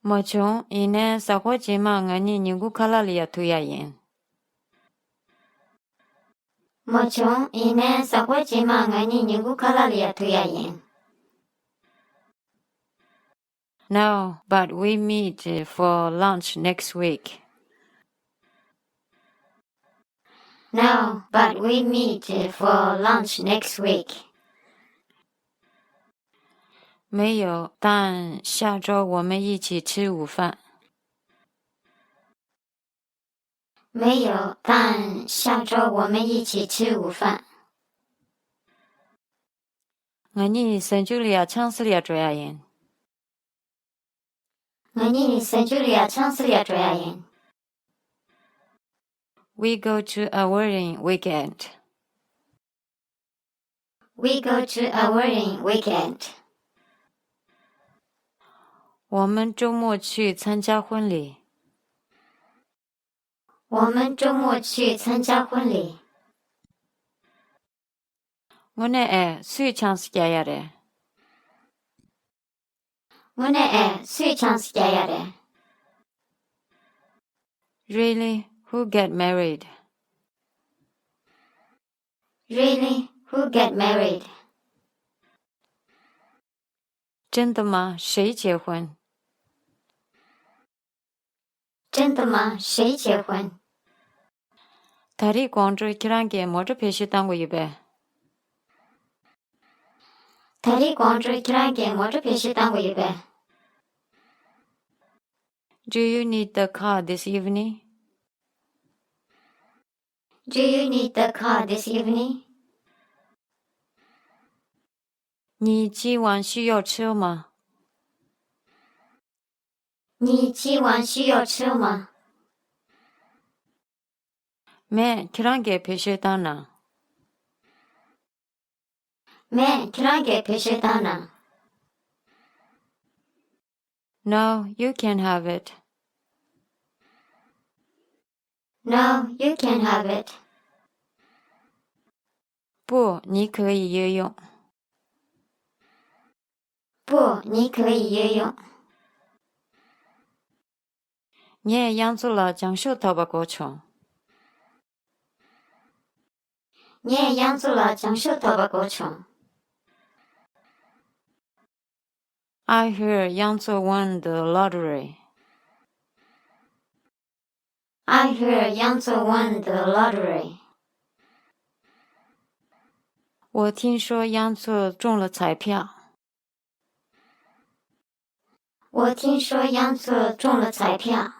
Mochon ine sakwa chima ngani nyingu kala liya tuya yin. Mochon ine sakwa chima ngani nyingu kala liya tuya yin. No, but we meet for lunch next week. No, but we meet for lunch next week. 没有，但下周我们一起吃午饭。没有，但下周我们一起吃午饭。我生日里尝试了这样yin。我生日里尝试了这样yin。We go to a wedding weekend. We go to a wedding weekend. 我们周末去参加婚礼。我们周末去参加婚礼。我呢水尝试家呀的。我呢水尝试家呀的。Really? Who get married? Really? Who get married? 真的吗？谁结婚？真的吗？谁结婚？ 다리 광주 기란게 먼저 배시단 거 입에. 다리 광주 기란게 먼저 배시단 거 입에. Do you need the car this evening? Do you need the car this evening? 你今晚需要车吗？你今晚需要车吗？ 네, 기란게 배시단나. 네, 기란게 배시단나. No, you can have it. No, you can have it. 不，你可以游泳。不，你可以游泳。你也养出了将手头发过程。你也养出了将手头发过程。I hear Yangtze won the lottery. I hear Yangtze won the lottery. 我听说Yangtze中了彩票。我听说Yangtze中了彩票。